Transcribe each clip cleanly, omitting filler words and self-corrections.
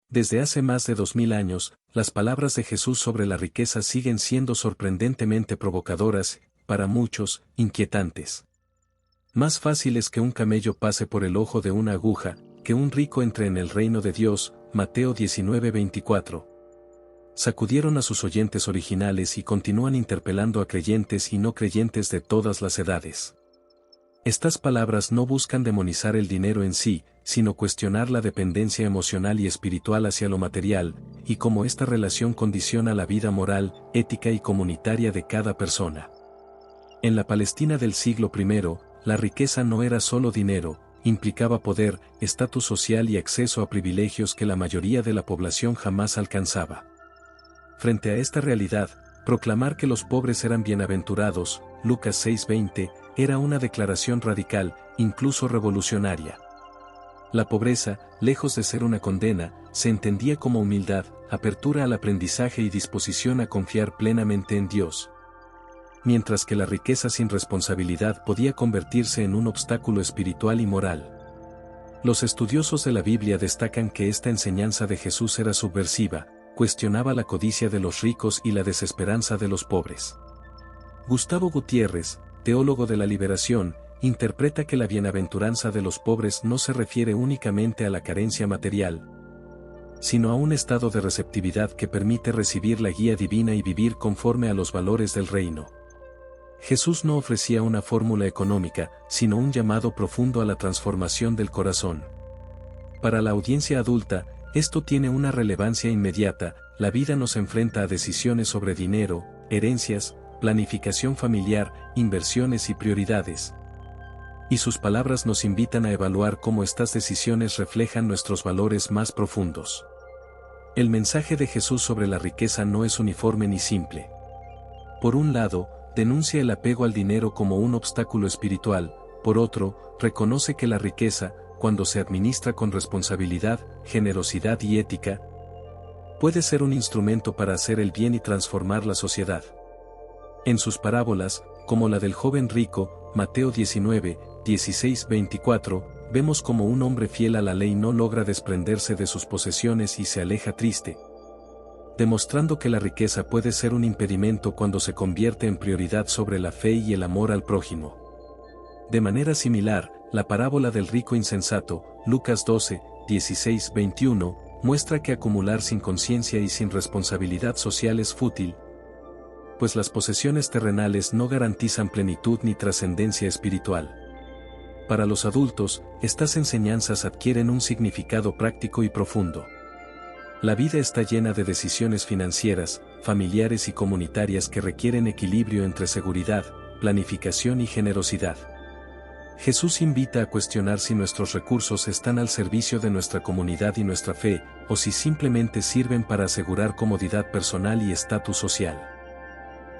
Desde hace más de 2000 años, las palabras de Jesús sobre la riqueza siguen siendo sorprendentemente provocadoras, para muchos, inquietantes. Más fácil es que un camello pase por el ojo de una aguja, que un rico entre en el reino de Dios, Mateo 19:24. Sacudieron a sus oyentes originales y continúan interpelando a creyentes y no creyentes de todas las edades. Estas palabras no buscan demonizar el dinero en sí, sino cuestionar la dependencia emocional y espiritual hacia lo material, y cómo esta relación condiciona la vida moral, ética y comunitaria de cada persona. En la Palestina del siglo I, la riqueza no era solo dinero, implicaba poder, estatus social y acceso a privilegios que la mayoría de la población jamás alcanzaba. Frente a esta realidad, proclamar que los pobres eran bienaventurados, Lucas 6:20, era una declaración radical, incluso revolucionaria. La pobreza, lejos de ser una condena, se entendía como humildad, apertura al aprendizaje y disposición a confiar plenamente en Dios. Mientras que la riqueza sin responsabilidad podía convertirse en un obstáculo espiritual y moral. Los estudiosos de la Biblia destacan que esta enseñanza de Jesús era subversiva, cuestionaba la codicia de los ricos y la desesperanza de los pobres. Gustavo Gutiérrez, teólogo de la liberación, interpreta que la bienaventuranza de los pobres no se refiere únicamente a la carencia material, sino a un estado de receptividad que permite recibir la guía divina y vivir conforme a los valores del reino. Jesús no ofrecía una fórmula económica, sino un llamado profundo a la transformación del corazón. Para la audiencia adulta, esto tiene una relevancia inmediata, la vida nos enfrenta a decisiones sobre dinero, herencias, planificación familiar, inversiones y prioridades. Y sus palabras nos invitan a evaluar cómo estas decisiones reflejan nuestros valores más profundos. El mensaje de Jesús sobre la riqueza no es uniforme ni simple. Por un lado, denuncia el apego al dinero como un obstáculo espiritual, por otro, reconoce que la riqueza, cuando se administra con responsabilidad, generosidad y ética, puede ser un instrumento para hacer el bien y transformar la sociedad. En sus parábolas, como la del joven rico, Mateo 19, 16-24, vemos como un hombre fiel a la ley no logra desprenderse de sus posesiones y se aleja triste, demostrando que la riqueza puede ser un impedimento cuando se convierte en prioridad sobre la fe y el amor al prójimo. De manera similar, la parábola del rico insensato, Lucas 12, 16-21, muestra que acumular sin conciencia y sin responsabilidad social es fútil, pues las posesiones terrenales no garantizan plenitud ni trascendencia espiritual. Para los adultos, estas enseñanzas adquieren un significado práctico y profundo. La vida está llena de decisiones financieras, familiares y comunitarias que requieren equilibrio entre seguridad, planificación y generosidad. Jesús invita a cuestionar si nuestros recursos están al servicio de nuestra comunidad y nuestra fe, o si simplemente sirven para asegurar comodidad personal y estatus social.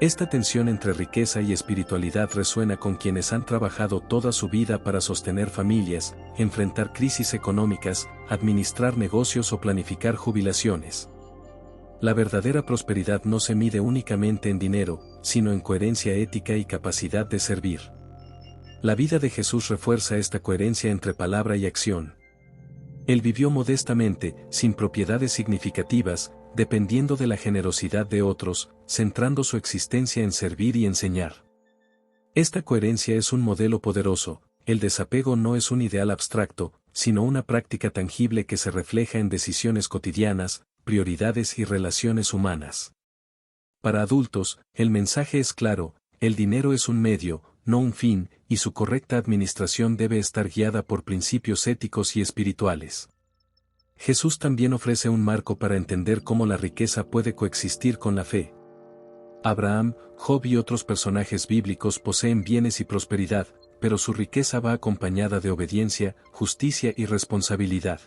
Esta tensión entre riqueza y espiritualidad resuena con quienes han trabajado toda su vida para sostener familias, enfrentar crisis económicas, administrar negocios o planificar jubilaciones. La verdadera prosperidad no se mide únicamente en dinero, sino en coherencia ética y capacidad de servir. La vida de Jesús refuerza esta coherencia entre palabra y acción. Él vivió modestamente, sin propiedades significativas, dependiendo de la generosidad de otros, centrando su existencia en servir y enseñar. Esta coherencia es un modelo poderoso, el desapego no es un ideal abstracto, sino una práctica tangible que se refleja en decisiones cotidianas, prioridades y relaciones humanas. Para adultos, el mensaje es claro, el dinero es un medio, no un fin, y su correcta administración debe estar guiada por principios éticos y espirituales. Jesús también ofrece un marco para entender cómo la riqueza puede coexistir con la fe. Abraham, Job y otros personajes bíblicos poseen bienes y prosperidad, pero su riqueza va acompañada de obediencia, justicia y responsabilidad.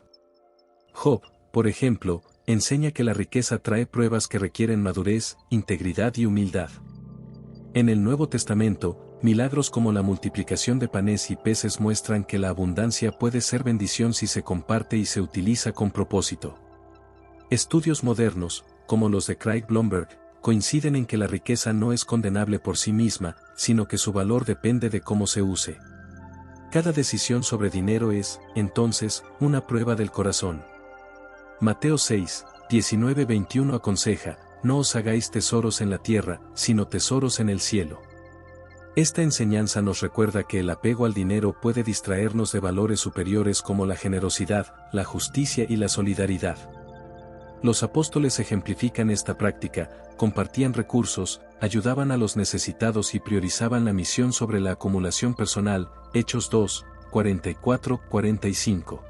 Job, por ejemplo, enseña que la riqueza trae pruebas que requieren madurez, integridad y humildad. En el Nuevo Testamento, milagros como la multiplicación de panes y peces muestran que la abundancia puede ser bendición si se comparte y se utiliza con propósito. Estudios modernos, como los de Craig Blomberg, coinciden en que la riqueza no es condenable por sí misma, sino que su valor depende de cómo se use. Cada decisión sobre dinero es, entonces, una prueba del corazón. Mateo 6, 19-21 aconseja, no os hagáis tesoros en la tierra, sino tesoros en el cielo. Esta enseñanza nos recuerda que el apego al dinero puede distraernos de valores superiores como la generosidad, la justicia y la solidaridad. Los apóstoles ejemplifican esta práctica, compartían recursos, ayudaban a los necesitados y priorizaban la misión sobre la acumulación personal, Hechos 2, 44-45.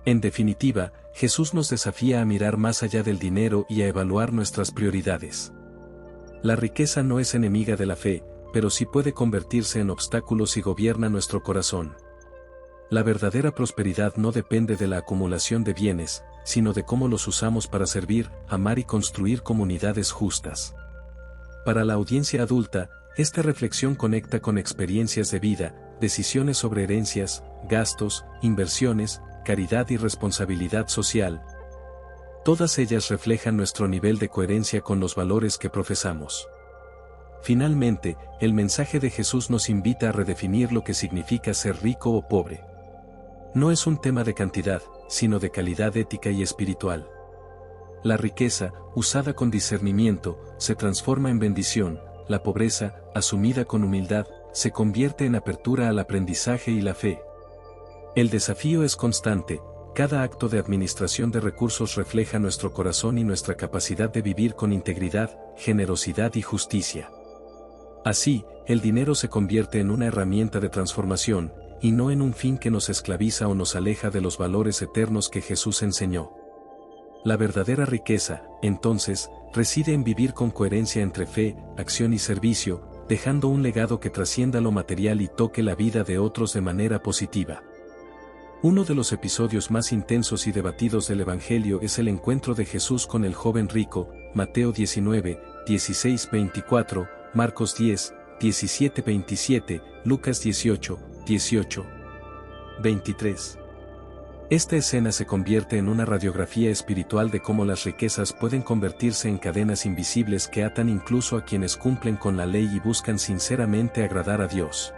En definitiva, Jesús nos desafía a mirar más allá del dinero y a evaluar nuestras prioridades. La riqueza no es enemiga de la fe, pero sí puede convertirse en obstáculo si gobierna nuestro corazón. La verdadera prosperidad no depende de la acumulación de bienes, sino de cómo los usamos para servir, amar y construir comunidades justas. Para la audiencia adulta, esta reflexión conecta con experiencias de vida, decisiones sobre herencias, gastos, inversiones, caridad y responsabilidad social. Todas ellas reflejan nuestro nivel de coherencia con los valores que profesamos. Finalmente, el mensaje de Jesús nos invita a redefinir lo que significa ser rico o pobre. No es un tema de cantidad, sino de calidad ética y espiritual. La riqueza, usada con discernimiento, se transforma en bendición, la pobreza, asumida con humildad, se convierte en apertura al aprendizaje y la fe. El desafío es constante, cada acto de administración de recursos refleja nuestro corazón y nuestra capacidad de vivir con integridad, generosidad y justicia. Así, el dinero se convierte en una herramienta de transformación, y no en un fin que nos esclaviza o nos aleja de los valores eternos que Jesús enseñó. La verdadera riqueza, entonces, reside en vivir con coherencia entre fe, acción y servicio, dejando un legado que trascienda lo material y toque la vida de otros de manera positiva. Uno de los episodios más intensos y debatidos del Evangelio es el encuentro de Jesús con el joven rico, Mateo 19, 16-24, Marcos 10, 17-27, Lucas 18, 18, 23. Esta escena se convierte en una radiografía espiritual de cómo las riquezas pueden convertirse en cadenas invisibles que atan incluso a quienes cumplen con la ley y buscan sinceramente agradar a Dios.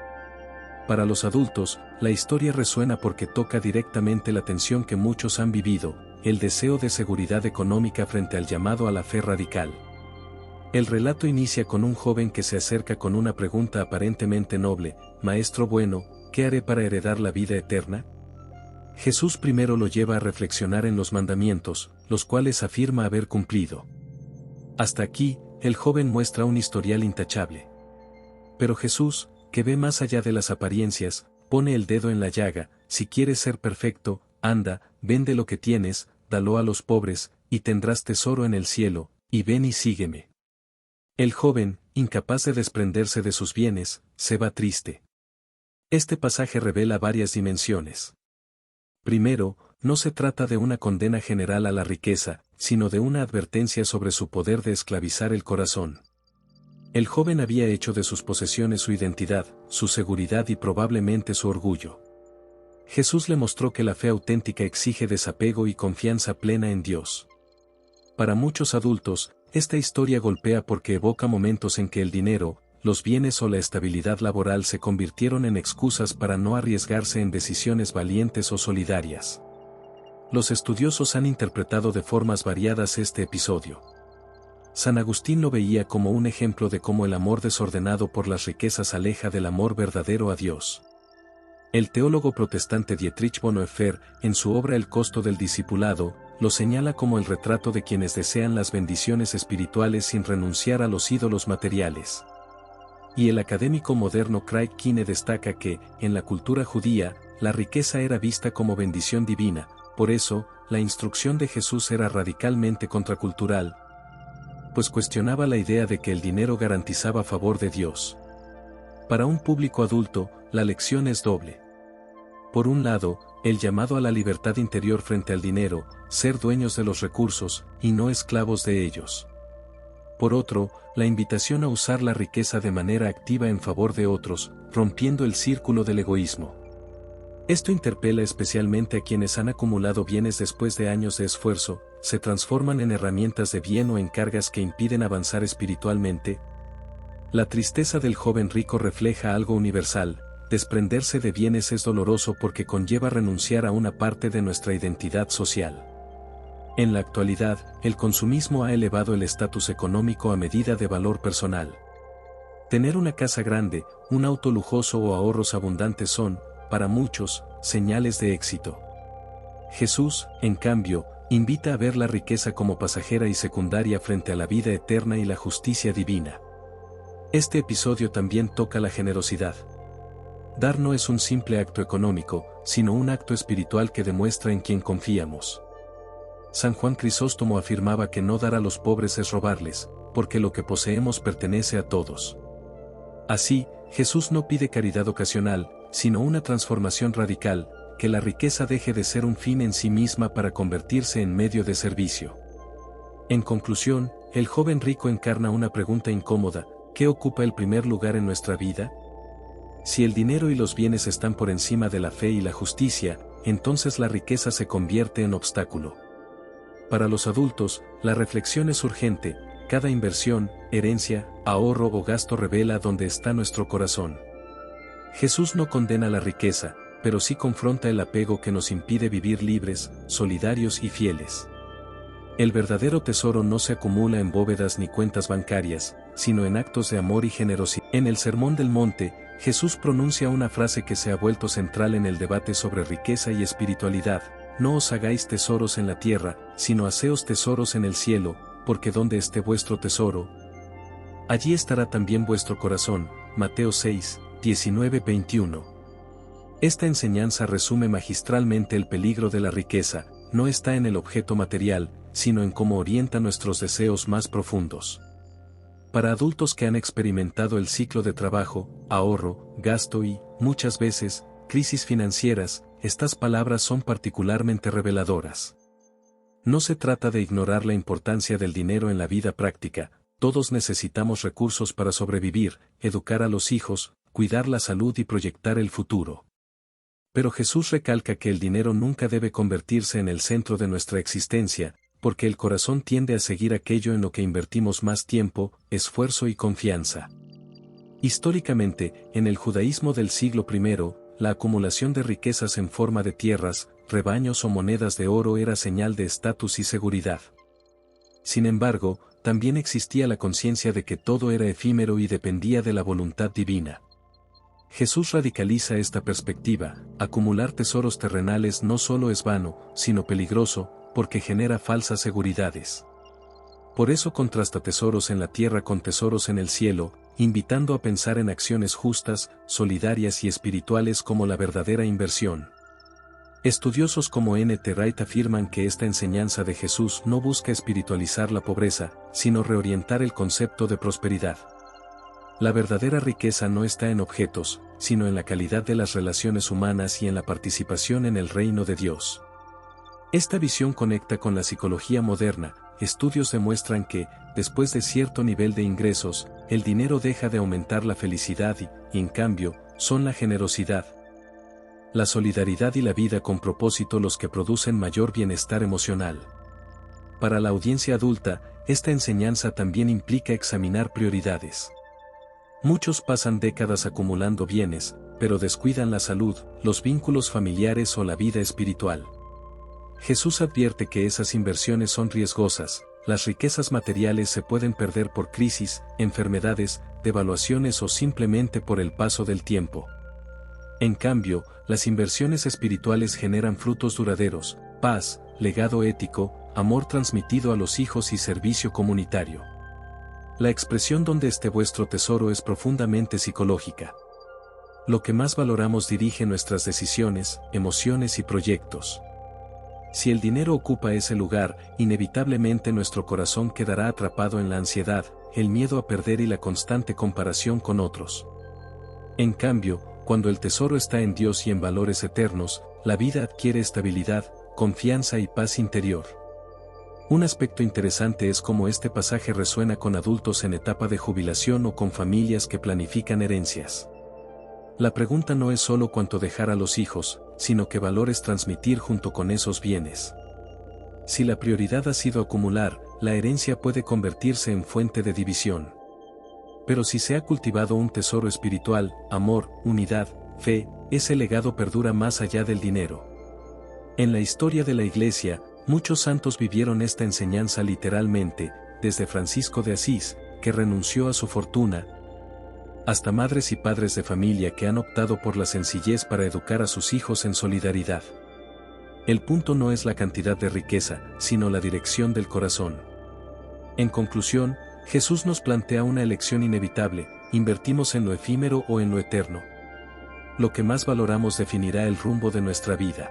Para los adultos, la historia resuena porque toca directamente la tensión que muchos han vivido, el deseo de seguridad económica frente al llamado a la fe radical. El relato inicia con un joven que se acerca con una pregunta aparentemente noble: «Maestro bueno, ¿qué haré para heredar la vida eterna?». Jesús primero lo lleva a reflexionar en los mandamientos, los cuales afirma haber cumplido. Hasta aquí, el joven muestra un historial intachable. Pero Jesús, que ve más allá de las apariencias, pone el dedo en la llaga: «Si quieres ser perfecto, anda, vende lo que tienes, dalo a los pobres, y tendrás tesoro en el cielo, y ven y sígueme». El joven, incapaz de desprenderse de sus bienes, se va triste. Este pasaje revela varias dimensiones. Primero, no se trata de una condena general a la riqueza, sino de una advertencia sobre su poder de esclavizar el corazón. El joven había hecho de sus posesiones su identidad, su seguridad y probablemente su orgullo. Jesús le mostró que la fe auténtica exige desapego y confianza plena en Dios. Para muchos adultos, esta historia golpea porque evoca momentos en que el dinero, los bienes o la estabilidad laboral se convirtieron en excusas para no arriesgarse en decisiones valientes o solidarias. Los estudiosos han interpretado de formas variadas este episodio. San Agustín lo veía como un ejemplo de cómo el amor desordenado por las riquezas aleja del amor verdadero a Dios. El teólogo protestante Dietrich Bonhoeffer, en su obra El costo del discipulado, lo señala como el retrato de quienes desean las bendiciones espirituales sin renunciar a los ídolos materiales. Y el académico moderno Craig Kine destaca que, en la cultura judía, la riqueza era vista como bendición divina, por eso, la instrucción de Jesús era radicalmente contracultural, pues cuestionaba la idea de que el dinero garantizaba favor de Dios. Para un público adulto, la lección es doble. Por un lado, el llamado a la libertad interior frente al dinero, ser dueños de los recursos, y no esclavos de ellos. Por otro, la invitación a usar la riqueza de manera activa en favor de otros, rompiendo el círculo del egoísmo. Esto interpela especialmente a quienes han acumulado bienes después de años de esfuerzo, se transforman en herramientas de bien o en cargas que impiden avanzar espiritualmente. La tristeza del joven rico refleja algo universal: desprenderse de bienes es doloroso porque conlleva renunciar a una parte de nuestra identidad social. En la actualidad, el consumismo ha elevado el estatus económico a medida de valor personal. Tener una casa grande, un auto lujoso o ahorros abundantes son, para muchos, señales de éxito. Jesús, en cambio, invita a ver la riqueza como pasajera y secundaria frente a la vida eterna y la justicia divina. Este episodio también toca la generosidad. Dar no es un simple acto económico, sino un acto espiritual que demuestra en quién confiamos. San Juan Crisóstomo afirmaba que no dar a los pobres es robarles, porque lo que poseemos pertenece a todos. Así, Jesús no pide caridad ocasional, sino una transformación radical, que la riqueza deje de ser un fin en sí misma para convertirse en medio de servicio. En conclusión, el joven rico encarna una pregunta incómoda: ¿qué ocupa el primer lugar en nuestra vida? Si el dinero y los bienes están por encima de la fe y la justicia, entonces la riqueza se convierte en obstáculo. Para los adultos, la reflexión es urgente: cada inversión, herencia, ahorro o gasto revela dónde está nuestro corazón. Jesús no condena la riqueza, pero sí confronta el apego que nos impide vivir libres, solidarios y fieles. El verdadero tesoro no se acumula en bóvedas ni cuentas bancarias, sino en actos de amor y generosidad. En el Sermón del Monte, Jesús pronuncia una frase que se ha vuelto central en el debate sobre riqueza y espiritualidad: no os hagáis tesoros en la tierra, sino haceos tesoros en el cielo, porque donde esté vuestro tesoro, allí estará también vuestro corazón. Mateo 6, 19-21. Esta enseñanza resume magistralmente el peligro de la riqueza: no está en el objeto material, sino en cómo orienta nuestros deseos más profundos. Para adultos que han experimentado el ciclo de trabajo, ahorro, gasto y, muchas veces, crisis financieras, estas palabras son particularmente reveladoras. No se trata de ignorar la importancia del dinero en la vida práctica. Todos necesitamos recursos para sobrevivir, educar a los hijos, cuidar la salud y proyectar el futuro. Pero Jesús recalca que el dinero nunca debe convertirse en el centro de nuestra existencia, porque el corazón tiende a seguir aquello en lo que invertimos más tiempo, esfuerzo y confianza. Históricamente, en el judaísmo del siglo I, la acumulación de riquezas en forma de tierras, rebaños o monedas de oro era señal de estatus y seguridad. Sin embargo, también existía la conciencia de que todo era efímero y dependía de la voluntad divina. Jesús radicaliza esta perspectiva: acumular tesoros terrenales no solo es vano, sino peligroso, porque genera falsas seguridades. Por eso contrasta tesoros en la tierra con tesoros en el cielo, invitando a pensar en acciones justas, solidarias y espirituales como la verdadera inversión. Estudiosos como N. T. Wright afirman que esta enseñanza de Jesús no busca espiritualizar la pobreza, sino reorientar el concepto de prosperidad. La verdadera riqueza no está en objetos, sino en la calidad de las relaciones humanas y en la participación en el reino de Dios. Esta visión conecta con la psicología moderna. Estudios demuestran que, después de cierto nivel de ingresos, el dinero deja de aumentar la felicidad y, en cambio, son la generosidad, la solidaridad y la vida con propósito los que producen mayor bienestar emocional. Para la audiencia adulta, esta enseñanza también implica examinar prioridades. Muchos pasan décadas acumulando bienes, pero descuidan la salud, los vínculos familiares o la vida espiritual. Jesús advierte que esas inversiones son riesgosas. Las riquezas materiales se pueden perder por crisis, enfermedades, devaluaciones o simplemente por el paso del tiempo. En cambio, las inversiones espirituales generan frutos duraderos: paz, legado ético, amor transmitido a los hijos y servicio comunitario. La expresión "donde esté vuestro tesoro" es profundamente psicológica. Lo que más valoramos dirige nuestras decisiones, emociones y proyectos. Si el dinero ocupa ese lugar, inevitablemente nuestro corazón quedará atrapado en la ansiedad, el miedo a perder y la constante comparación con otros. En cambio, cuando el tesoro está en Dios y en valores eternos, la vida adquiere estabilidad, confianza y paz interior. Un aspecto interesante es cómo este pasaje resuena con adultos en etapa de jubilación o con familias que planifican herencias. La pregunta no es solo cuánto dejar a los hijos, sino qué valores transmitir junto con esos bienes. Si la prioridad ha sido acumular, la herencia puede convertirse en fuente de división. Pero si se ha cultivado un tesoro espiritual, amor, unidad, fe, ese legado perdura más allá del dinero. En la historia de la Iglesia, Muchos santos vivieron esta enseñanza literalmente, desde Francisco de Asís, que renunció a su fortuna, hasta madres y padres de familia que han optado por la sencillez para educar a sus hijos en solidaridad. El punto no es la cantidad de riqueza, sino la dirección del corazón. En conclusión, Jesús nos plantea una elección inevitable: ¿invertimos en lo efímero o en lo eterno? Lo que más valoramos definirá el rumbo de nuestra vida.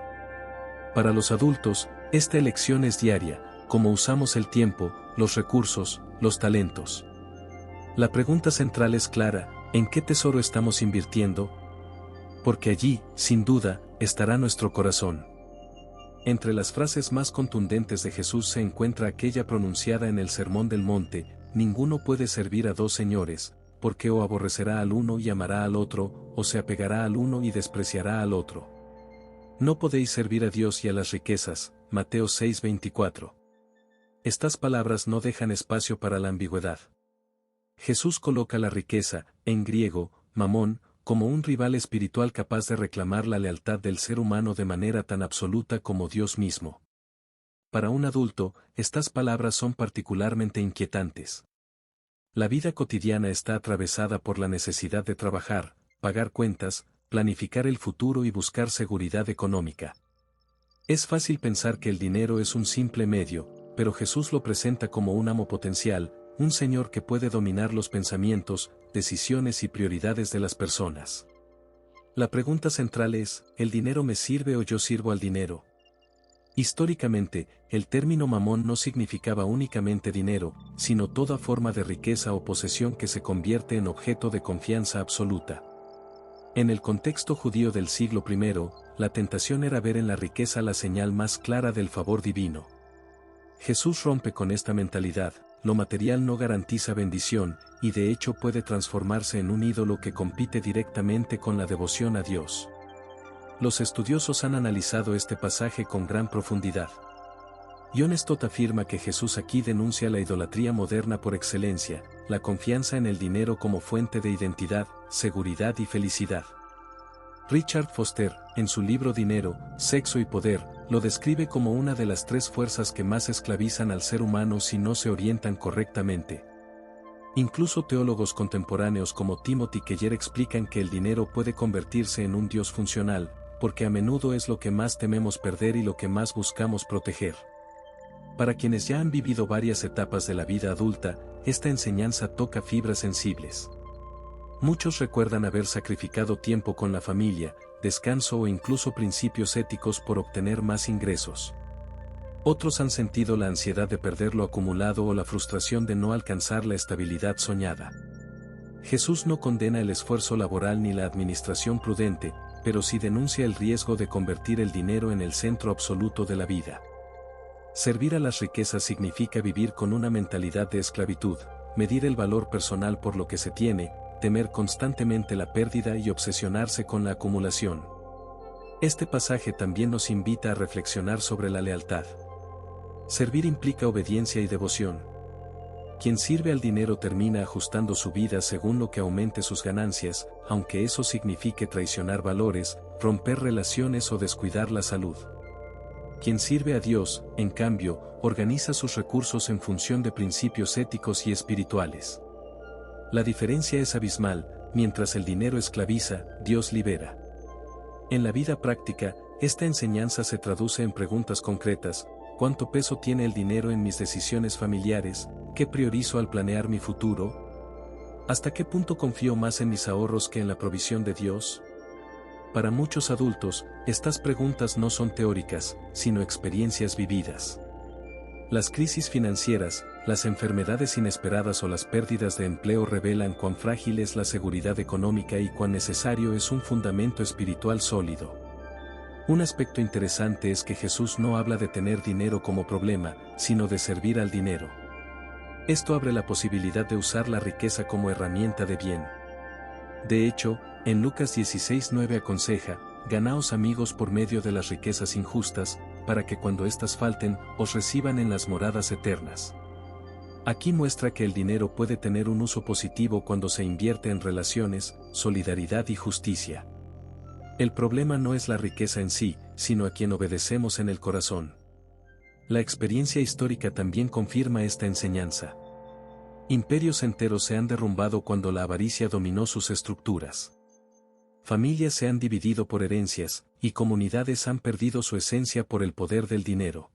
Para los adultos, esta elección es diaria: cómo usamos el tiempo, los recursos, los talentos. La pregunta central es clara: ¿en qué tesoro estamos invirtiendo? Porque allí, sin duda, estará nuestro corazón. Entre las frases más contundentes de Jesús se encuentra aquella pronunciada en el Sermón del Monte: ninguno puede servir a dos señores, porque o aborrecerá al uno y amará al otro, o se apegará al uno y despreciará al otro. No podéis servir a Dios y a las riquezas. Mateo 6:24. Estas palabras no dejan espacio para la ambigüedad. Jesús coloca la riqueza, en griego, mamón, como un rival espiritual capaz de reclamar la lealtad del ser humano de manera tan absoluta como Dios mismo. Para un adulto, estas palabras son particularmente inquietantes. La vida cotidiana está atravesada por la necesidad de trabajar, pagar cuentas, planificar el futuro y buscar seguridad económica. Es fácil pensar que el dinero es un simple medio, pero Jesús lo presenta como un amo potencial, un señor que puede dominar los pensamientos, decisiones y prioridades de las personas. La pregunta central es: ¿el dinero me sirve o yo sirvo al dinero? Históricamente, el término mamón no significaba únicamente dinero, sino toda forma de riqueza o posesión que se convierte en objeto de confianza absoluta. En el contexto judío del siglo I, la tentación era ver en la riqueza la señal más clara del favor divino. Jesús rompe con esta mentalidad: lo material no garantiza bendición, y de hecho puede transformarse en un ídolo que compite directamente con la devoción a Dios. Los estudiosos han analizado este pasaje con gran profundidad. John Stott afirma que Jesús aquí denuncia la idolatría moderna por excelencia, la confianza en el dinero como fuente de identidad, seguridad y felicidad. Richard Foster, en su libro Dinero, Sexo y Poder, lo describe como una de las tres fuerzas que más esclavizan al ser humano si no se orientan correctamente. Incluso teólogos contemporáneos como Timothy Keller explican que el dinero puede convertirse en un dios funcional, porque a menudo es lo que más tememos perder y lo que más buscamos proteger. Para quienes ya han vivido varias etapas de la vida adulta, esta enseñanza toca fibras sensibles. Muchos recuerdan haber sacrificado tiempo con la familia, descanso o incluso principios éticos por obtener más ingresos. Otros han sentido la ansiedad de perder lo acumulado o la frustración de no alcanzar la estabilidad soñada. Jesús no condena el esfuerzo laboral ni la administración prudente, pero sí denuncia el riesgo de convertir el dinero en el centro absoluto de la vida. Servir a las riquezas significa vivir con una mentalidad de esclavitud, medir el valor personal por lo que se tiene, temer constantemente la pérdida y obsesionarse con la acumulación. Este pasaje también nos invita a reflexionar sobre la lealtad. Servir implica obediencia y devoción. Quien sirve al dinero termina ajustando su vida según lo que aumente sus ganancias, aunque eso signifique traicionar valores, romper relaciones o descuidar la salud. Quien sirve a Dios, en cambio, organiza sus recursos en función de principios éticos y espirituales. La diferencia es abismal: mientras el dinero esclaviza, Dios libera. En la vida práctica, esta enseñanza se traduce en preguntas concretas: ¿cuánto peso tiene el dinero en mis decisiones familiares? ¿Qué priorizo al planear mi futuro? ¿Hasta qué punto confío más en mis ahorros que en la provisión de Dios? Para muchos adultos, estas preguntas no son teóricas, sino experiencias vividas. Las crisis financieras, las enfermedades inesperadas o las pérdidas de empleo revelan cuán frágil es la seguridad económica y cuán necesario es un fundamento espiritual sólido. Un aspecto interesante es que Jesús no habla de tener dinero como problema, sino de servir al dinero. Esto abre la posibilidad de usar la riqueza como herramienta de bien. De hecho, en Lucas 16:9 aconseja: ganaos amigos por medio de las riquezas injustas, para que cuando éstas falten, os reciban en las moradas eternas. Aquí muestra que el dinero puede tener un uso positivo cuando se invierte en relaciones, solidaridad y justicia. El problema no es la riqueza en sí, sino a quien obedecemos en el corazón. La experiencia histórica también confirma esta enseñanza. Imperios enteros se han derrumbado cuando la avaricia dominó sus estructuras. Familias se han dividido por herencias, y comunidades han perdido su esencia por el poder del dinero.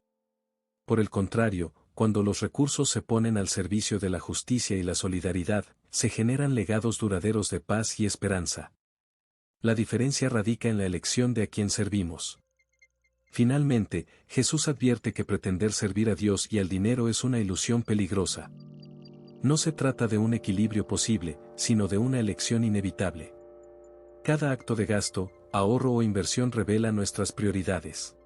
Por el contrario, cuando los recursos se ponen al servicio de la justicia y la solidaridad, se generan legados duraderos de paz y esperanza. La diferencia radica en la elección de a quien servimos. Finalmente, Jesús advierte que pretender servir a Dios y al dinero es una ilusión peligrosa. No se trata de un equilibrio posible, sino de una elección inevitable. Cada acto de gasto, ahorro o inversión revela nuestras prioridades.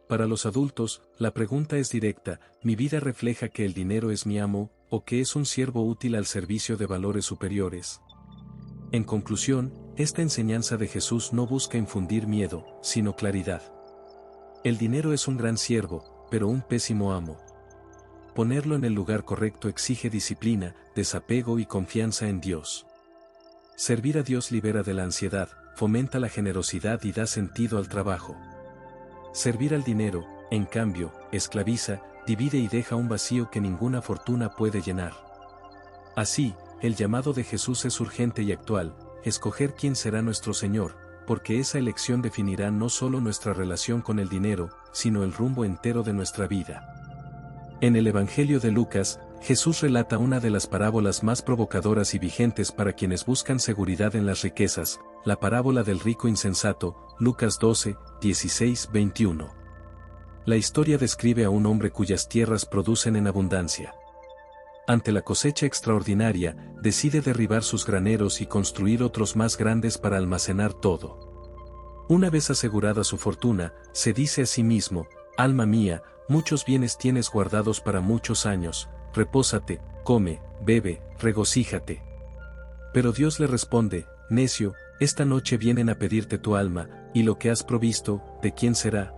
Para los adultos, la pregunta es directa: ¿mi vida refleja que el dinero es mi amo, o que es un siervo útil al servicio de valores superiores? En conclusión, esta enseñanza de Jesús no busca infundir miedo, sino claridad. El dinero es un gran siervo, pero un pésimo amo. Ponerlo en el lugar correcto exige disciplina, desapego y confianza en Dios. Servir a Dios libera de la ansiedad, fomenta la generosidad y da sentido al trabajo. Servir al dinero, en cambio, esclaviza, divide y deja un vacío que ninguna fortuna puede llenar. Así, el llamado de Jesús es urgente y actual: escoger quién será nuestro Señor, porque esa elección definirá no solo nuestra relación con el dinero, sino el rumbo entero de nuestra vida. En el Evangelio de Lucas, Jesús relata una de las parábolas más provocadoras y vigentes para quienes buscan seguridad en las riquezas, la parábola del rico insensato, Lucas 12, 16, 21. La historia describe a un hombre cuyas tierras producen en abundancia. Ante la cosecha extraordinaria, decide derribar sus graneros y construir otros más grandes para almacenar todo. Una vez asegurada su fortuna, se dice a sí mismo: «Alma mía, muchos bienes tienes guardados para muchos años, repósate, come, bebe, regocíjate». Pero Dios le responde: «Necio, esta noche vienen a pedirte tu alma, y lo que has provisto, ¿de quién será?».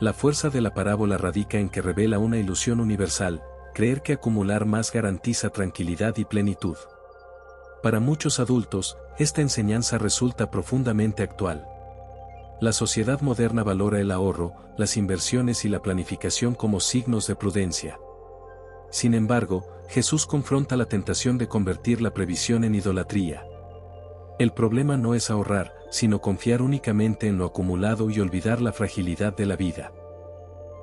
La fuerza de la parábola radica en que revela una ilusión universal: creer que acumular más garantiza tranquilidad y plenitud. Para muchos adultos, esta enseñanza resulta profundamente actual. La sociedad moderna valora el ahorro, las inversiones y la planificación como signos de prudencia. Sin embargo, Jesús confronta la tentación de convertir la previsión en idolatría. El problema no es ahorrar, sino confiar únicamente en lo acumulado y olvidar la fragilidad de la vida.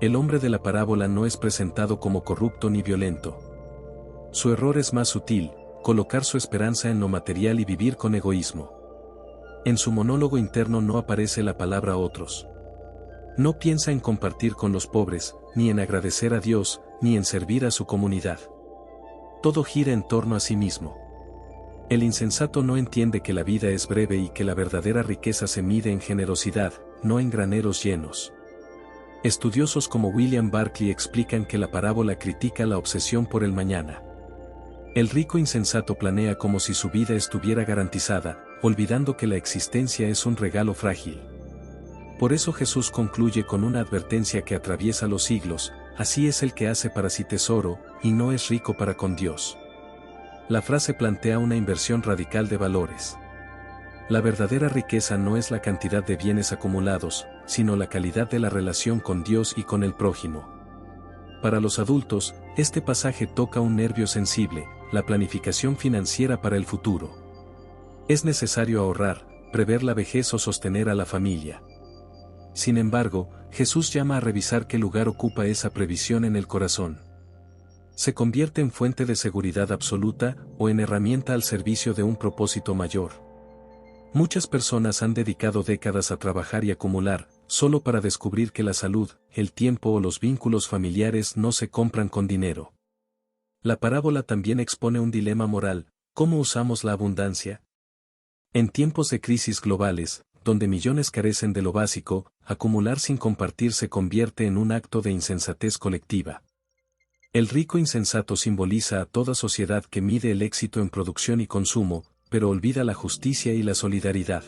El hombre de la parábola no es presentado como corrupto ni violento. Su error es más sutil: colocar su esperanza en lo material y vivir con egoísmo. En su monólogo interno no aparece la palabra otros. No piensa en compartir con los pobres, ni en agradecer a Dios, ni en servir a su comunidad. Todo gira en torno a sí mismo. El insensato no entiende que la vida es breve y que la verdadera riqueza se mide en generosidad, no en graneros llenos. Estudiosos como William Barclay explican que la parábola critica la obsesión por el mañana. El rico insensato planea como si su vida estuviera garantizada, olvidando que la existencia es un regalo frágil. Por eso Jesús concluye con una advertencia que atraviesa los siglos: así es el que hace para sí tesoro, y no es rico para con Dios. La frase plantea una inversión radical de valores. La verdadera riqueza no es la cantidad de bienes acumulados, sino la calidad de la relación con Dios y con el prójimo. Para los adultos, este pasaje toca un nervio sensible: la planificación financiera para el futuro. Es necesario ahorrar, prever la vejez o sostener a la familia. Sin embargo, Jesús llama a revisar qué lugar ocupa esa previsión en el corazón. ¿Se convierte en fuente de seguridad absoluta o en herramienta al servicio de un propósito mayor? Muchas personas han dedicado décadas a trabajar y acumular, solo para descubrir que la salud, el tiempo o los vínculos familiares no se compran con dinero. La parábola también expone un dilema moral: ¿cómo usamos la abundancia? En tiempos de crisis globales, donde millones carecen de lo básico, acumular sin compartir se convierte en un acto de insensatez colectiva. El rico insensato simboliza a toda sociedad que mide el éxito en producción y consumo, pero olvida la justicia y la solidaridad.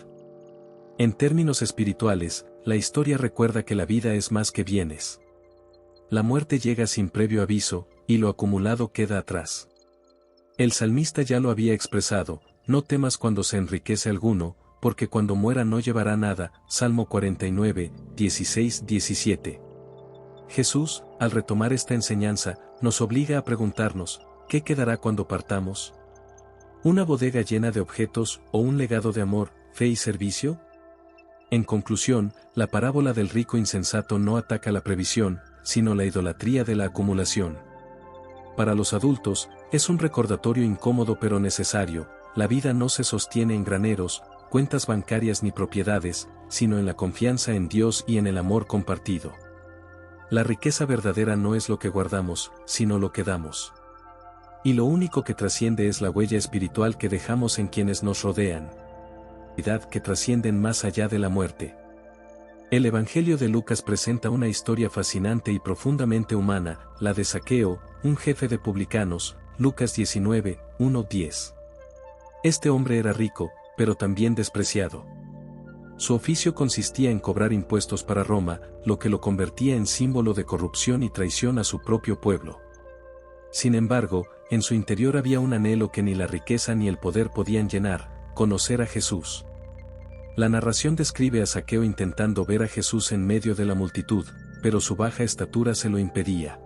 En términos espirituales, la historia recuerda que la vida es más que bienes. La muerte llega sin previo aviso, y lo acumulado queda atrás. El salmista ya lo había expresado: no temas cuando se enriquece alguno, porque cuando muera no llevará nada. Salmo 49, 16-17. Jesús, al retomar esta enseñanza, nos obliga a preguntarnos, ¿qué quedará cuando partamos? ¿Una bodega llena de objetos o un legado de amor, fe y servicio? En conclusión, la parábola del rico insensato no ataca la previsión, sino la idolatría de la acumulación. Para los adultos, es un recordatorio incómodo pero necesario: la vida no se sostiene en graneros, cuentas bancarias ni propiedades, sino en la confianza en Dios y en el amor compartido. La riqueza verdadera no es lo que guardamos, sino lo que damos. Y lo único que trasciende es la huella espiritual que dejamos en quienes nos rodean. Que trascienden más allá de la muerte. El Evangelio de Lucas presenta una historia fascinante y profundamente humana, la de Zaqueo, un jefe de publicanos, Lucas 19, 1-10. Este hombre era rico, pero también despreciado. Su oficio consistía en cobrar impuestos para Roma, lo que lo convertía en símbolo de corrupción y traición a su propio pueblo. Sin embargo, en su interior había un anhelo que ni la riqueza ni el poder podían llenar: conocer a Jesús. La narración describe a Zaqueo intentando ver a Jesús en medio de la multitud, pero su baja estatura se lo impedía.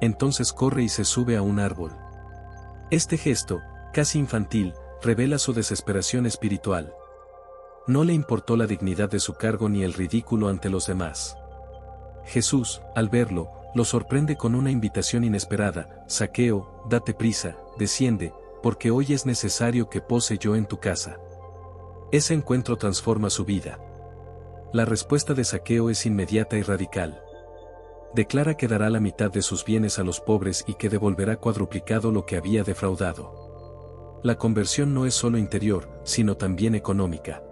Entonces corre y se sube a un árbol. Este gesto, casi infantil, revela su desesperación espiritual. No le importó la dignidad de su cargo ni el ridículo ante los demás. Jesús, al verlo, lo sorprende con una invitación inesperada: Zaqueo, date prisa, desciende, porque hoy es necesario que pose yo en tu casa. Ese encuentro transforma su vida. La respuesta de Zaqueo es inmediata y radical. Declara que dará la mitad de sus bienes a los pobres y que devolverá cuadruplicado lo que había defraudado. La conversión no es solo interior, sino también económica.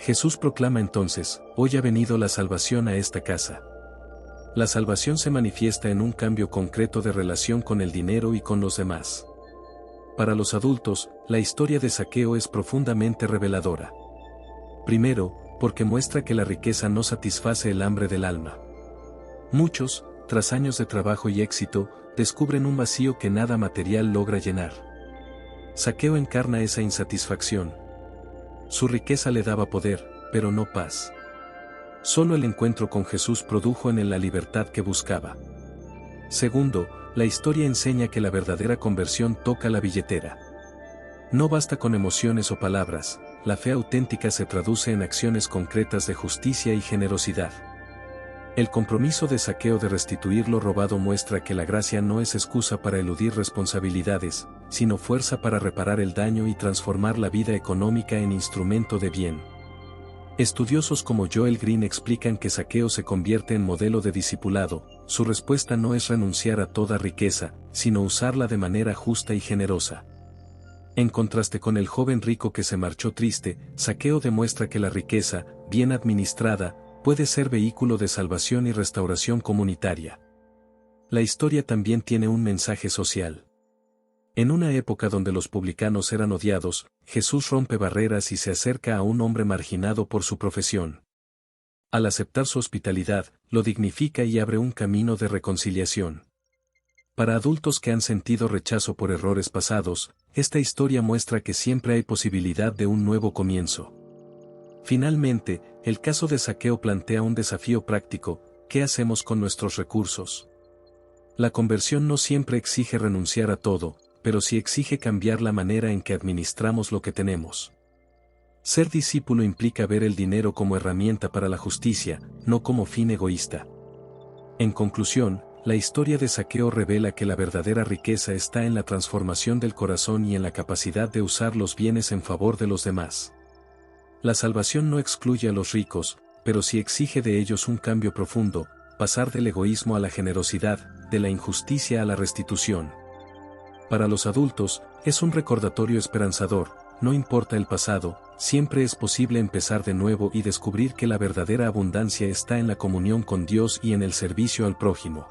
Jesús proclama entonces: hoy ha venido la salvación a esta casa. La salvación se manifiesta en un cambio concreto de relación con el dinero y con los demás. Para los adultos, la historia de Zaqueo es profundamente reveladora. Primero, porque muestra que la riqueza no satisface el hambre del alma. Muchos, tras años de trabajo y éxito, descubren un vacío que nada material logra llenar. Zaqueo encarna esa insatisfacción. Su riqueza le daba poder, pero no paz. Solo el encuentro con Jesús produjo en él la libertad que buscaba. Segundo, la historia enseña que la verdadera conversión toca la billetera. No basta con emociones o palabras, la fe auténtica se traduce en acciones concretas de justicia y generosidad. El compromiso de Zaqueo de restituir lo robado muestra que la gracia no es excusa para eludir responsabilidades, sino fuerza para reparar el daño y transformar la vida económica en instrumento de bien. Estudiosos como Joel Green explican que Zaqueo se convierte en modelo de discipulado. Su respuesta no es renunciar a toda riqueza, sino usarla de manera justa y generosa. En contraste con el joven rico que se marchó triste, Zaqueo demuestra que la riqueza, bien administrada, puede ser vehículo de salvación y restauración comunitaria. La historia también tiene un mensaje social. En una época donde los publicanos eran odiados, Jesús rompe barreras y se acerca a un hombre marginado por su profesión. Al aceptar su hospitalidad, lo dignifica y abre un camino de reconciliación. Para adultos que han sentido rechazo por errores pasados, esta historia muestra que siempre hay posibilidad de un nuevo comienzo. Finalmente, el caso de Zaqueo plantea un desafío práctico: ¿qué hacemos con nuestros recursos? La conversión no siempre exige renunciar a todo, pero sí exige cambiar la manera en que administramos lo que tenemos. Ser discípulo implica ver el dinero como herramienta para la justicia, no como fin egoísta. En conclusión, la historia de Zaqueo revela que la verdadera riqueza está en la transformación del corazón y en la capacidad de usar los bienes en favor de los demás. La salvación no excluye a los ricos, pero sí exige de ellos un cambio profundo: pasar del egoísmo a la generosidad, de la injusticia a la restitución. Para los adultos, es un recordatorio esperanzador: no importa el pasado, siempre es posible empezar de nuevo y descubrir que la verdadera abundancia está en la comunión con Dios y en el servicio al prójimo.